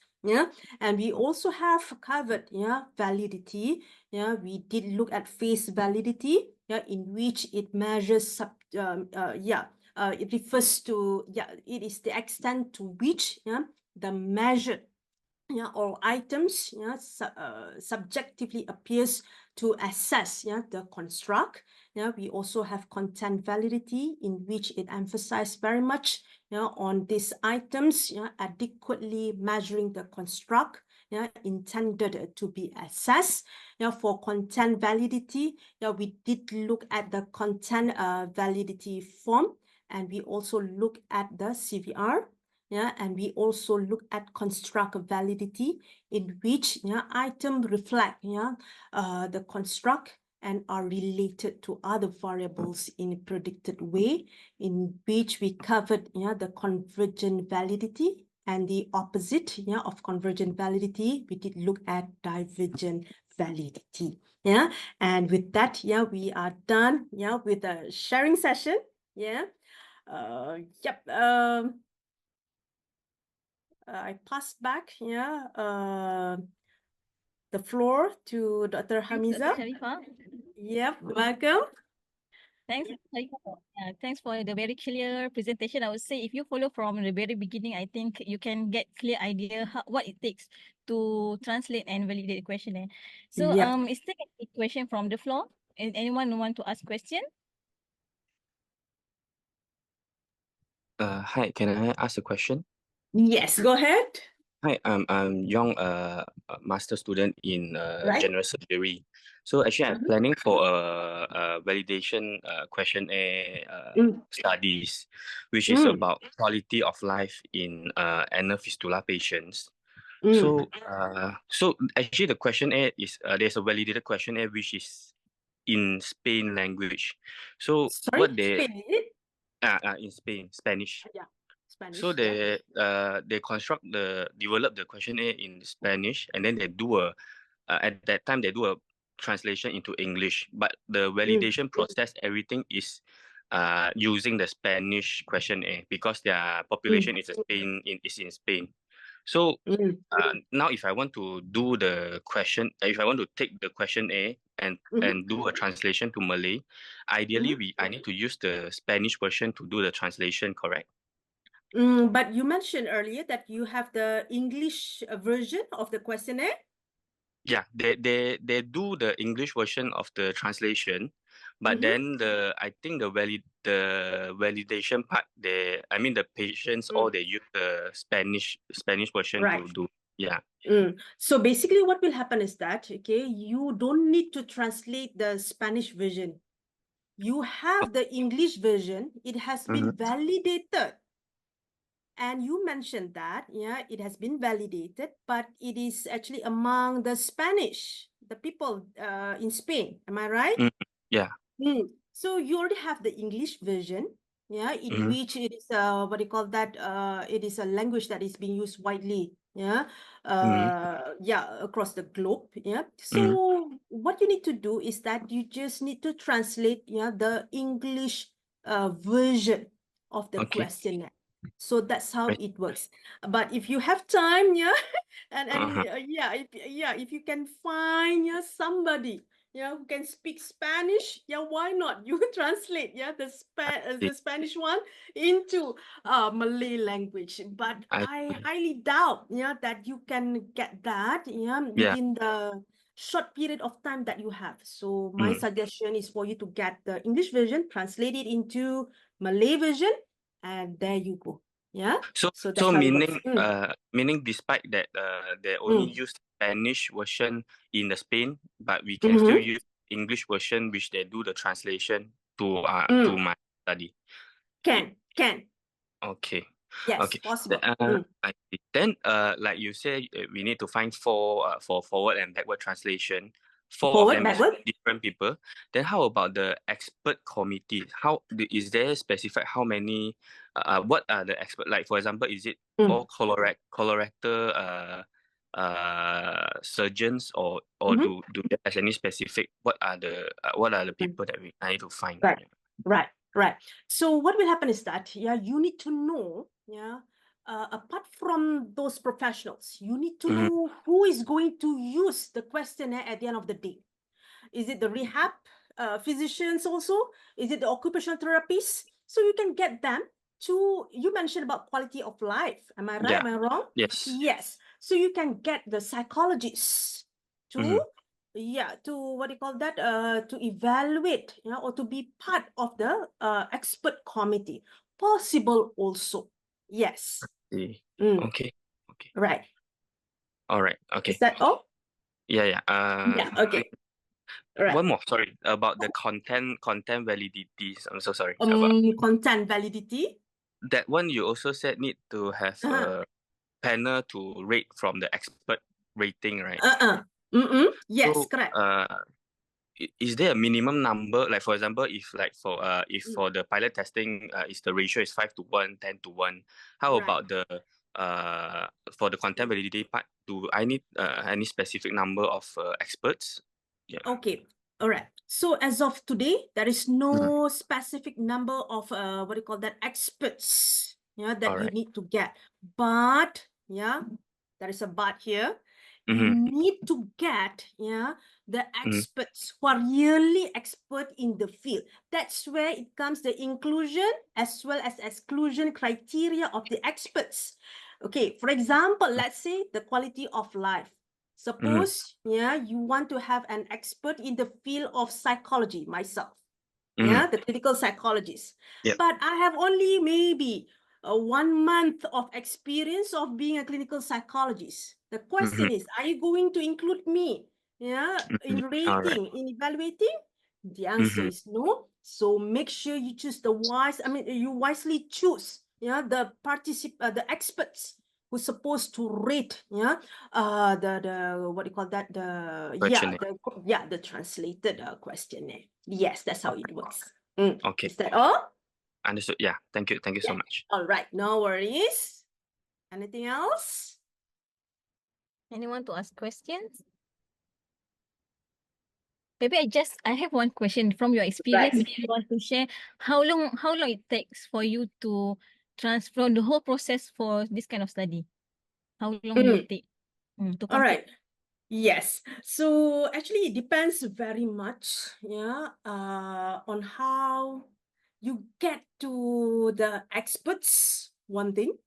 And we also have covered, validity. We did look at phase validity, in which it measures it refers to, it is the extent to which, the measured, or items, subjectively appears to assess, the construct. We also have content validity, in which it emphasizes very much, on these items, adequately measuring the construct, intended to be assessed. For content validity, we did look at the content validity form, and we also look at the CVR. And we also look at construct validity, in which item reflect the construct and are related to other variables in a predicted way, in which we covered the convergent validity, and the opposite of convergent validity, we did look at divergent validity. And with that, we are done with the sharing session. Yep. I pass back, the floor to Dr. Thanks, Dr. Hamiza. Sharifah. Yep, welcome. Thanks, Dr. Sharifah. Thanks for the very clear presentation. I would say if you follow from the very beginning, I think you can get clear idea what it takes to translate and validate the questionnaire. So, Yep. is there a question from the floor? Anyone want to ask question? Hi, can I ask a question? Yes, go ahead. Hi, I'm Yong, a master student in Right. general surgery. So actually, I'm Mhm. planning for a validation questionnaire Mm. studies, which is Mm. about quality of life in anal fistula patients. Mm. So actually, the questionnaire is there's a validated questionnaire which is in Spain language. So Sorry, what they Spain, is it? in Spain Spanish. Yeah, So Spanish, yeah. they develop the questionnaire in Spanish, and then they do at that time they do a translation into English. But the validation process, everything is using the Spanish questionnaire because their population is in Spain. So Mm. now if I want to do the question, if I want to take the questionnaire and do a translation to Malay, ideally I need to use the Spanish version to do the translation, correct? But you mentioned earlier that you have the English version of the questionnaire. Yeah, they do the English version of the translation, but then I think the validation part, the patients all they use the Spanish version Right. to do. Yeah. So basically what will happen is that, okay, you don't need to translate the Spanish version. You have the English version. It has been validated. And you mentioned that, yeah, it has been validated, but it is actually among the Spanish, the people in Spain. Am I right? Yeah. So you already have the English version, yeah, in which it is what do you call that? It is a language that is being used widely, across the globe, yeah. So what you need to do is that you just need to translate, the English version of the Okay. questionnaire. So that's how Right. it works. But if you have time, and Uh-huh. if you can find somebody who can speak Spanish, why not? You translate, the Spanish one into Malay language. But I highly doubt, that you can get that, within the short period of time that you have. So my suggestion is for you to get the English version, translate it into Malay version, and there you go. Yeah. So that's So how it works. meaning despite that they only use Spanish version in the Spain, but we can still Mm-hmm. use English version which they do the translation to my study. Can. Okay. Yes, Okay. possible. I see. Then like you say, we need to find four for forward and backward translation. Four of Forward, them is backward. different people. Then how about the expert committee? Is there specified how many? What are the expert? Like for example, is it all colorectal surgeons or do they have any specific? What are the people that I need to find? Right. So what will happen is that, you need to know, apart from those professionals, you need to know who is going to use the questionnaire at the end of the day. Is it the rehab physicians also? Is it the occupational therapists? So you can get them to, you mentioned about quality of life. Am I right? Yeah. Am I wrong? Yes. Yes. So you can get the psychologists to, to what do you call that? To evaluate, or to be part of the expert committee. Possible also. Yes. Okay. Right. All right. Okay. Is that all? Yeah. Yeah. Okay. Right. One more. Sorry about the content validity. I'm so sorry about Content validity. that one. You also said need to have a panel to rate from the expert rating, right? Yes, So correct. is there a minimum number? Like for example, if for the pilot testing, is the ratio is 5:1, 10:1. How Right. about the for the content validity part? Do I need any specific number of experts? Yeah. Okay. All right. So as of today, there is Mhm. no specific number of experts, yeah, that All you right. need to get. But yeah, there is a but here. You Mhm. need to get, yeah, the Mhm. experts who are really expert in the field. That's where it comes the inclusion as well as exclusion criteria of the experts. Okay, for example, let's say the quality of life. Suppose, yeah, you want to have an expert in the field of psychology, myself, yeah, Mhm. the clinical psychologist. Yep. But I have only maybe 1 month of experience of being a clinical psychologist. The question Mhm. is, are you going to include me, yeah, in Mhm. All right. rating, in evaluating? The answer Mhm. is no. So make sure you choose you wisely choose, yeah, the experts who's supposed to rate, yeah, the what do you call that, Questionnaire. the translated questionnaire. Yes, that's how it works. Okay. Is that all? Understood. Yeah. Thank you. Thank you so Yeah. much. All right, no worries. Anything else? Anyone to ask questions? Maybe I have one question from your experience. If you want to share, how long it takes for you to transfer the whole process for this kind of study? How long will it take to All complete? right. Yes. So actually, it depends very much, yeah, on how you get to the experts, one thing,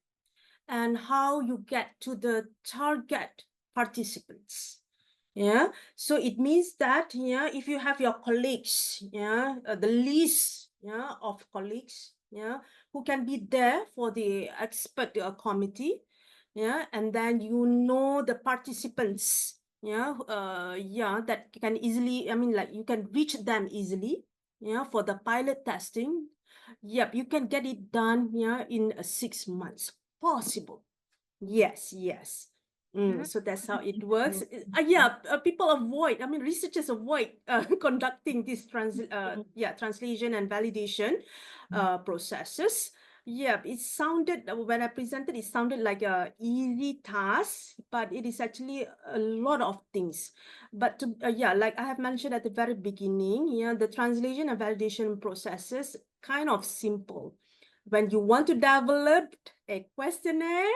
and how you get to the target participants. Yeah. So it means that, yeah, if you have your colleagues, yeah, the list, yeah, of colleagues, yeah, who can be there for the expert committee, yeah, and then you know the participants, yeah, that can easily, I mean, like you can reach them easily, yeah, for the pilot testing. Yep, you can get it done, yeah, in 6 months. Possible. Yes, yes. So that's how it works. People avoid, I mean, researchers avoid conducting this translation and validation processes. Yeah, it sounded, when I presented, it sounded like a easy task, but it is actually a lot of things. But like I have mentioned at the very beginning, yeah, the translation and validation processes kind of simple. When you want to develop a questionnaire,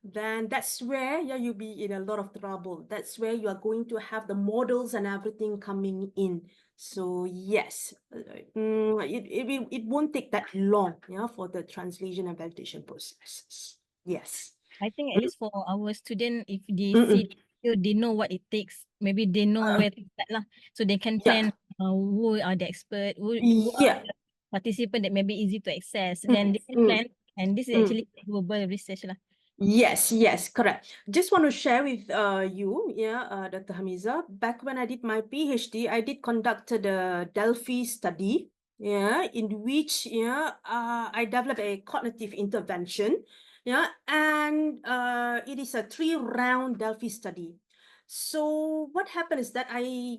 then that's where, yeah, you'll be in a lot of trouble. That's where you are going to have the models and everything coming in. So yes, it won't take that long, yeah, for the translation and validation processes. Yes. I think at least for our student, if they Mm-mm. see, they know what it takes. Maybe they know Uh, where to start lah, so they can yeah. plan who are the expert, who are Yeah. the participant that may be easy to access. Mm, Then they can mm, plan, and this is mm. actually doable research lah. Yes, yes, correct. Just want to share with you, yeah, Dr. Hamiza. Back when I did my PhD, I did conduct the Delphi study, yeah, in which, yeah, I developed a cognitive intervention, yeah, and it is a 3-round Delphi study. So what happened is that I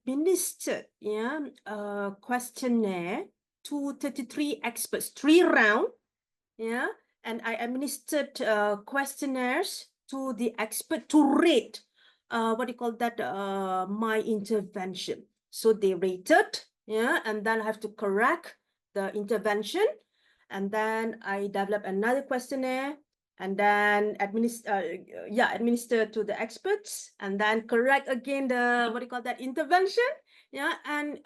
administered, yeah, a questionnaire to 33 experts, 3 rounds. Yeah, and I administered questionnaires to the expert to rate what do you call that, my intervention. So they rated, yeah, and then I have to correct the intervention, and then I develop another questionnaire, and then administer to the experts, and then correct again the what do you call that, intervention. Yeah, and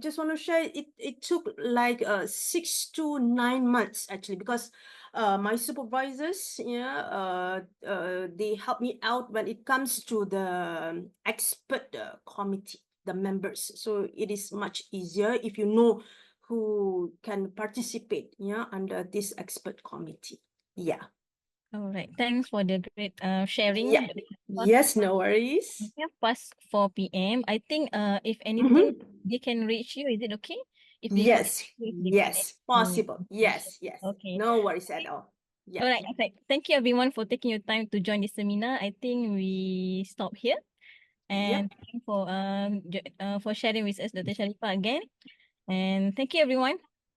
just want to share, it took like 6 to 9 months actually, because my supervisors, they help me out when it comes to the expert committee, the members. So it is much easier if you know who can participate, yeah, under this expert committee. Yeah. All right. Thanks for the great sharing. Yeah. Yes, no worries. Yeah, past 4 p.m. I think if anything, Mhm. they can reach you. Is it okay? If they got Yes, if they got yes, any possible. information. Yes, yes. Okay. No worries at all. All Yeah. right. Okay. Thank you everyone for taking your time to join this seminar. I think we stop here. And Yep. thank you for sharing with us, Dr. Sharifah again. And thank you everyone.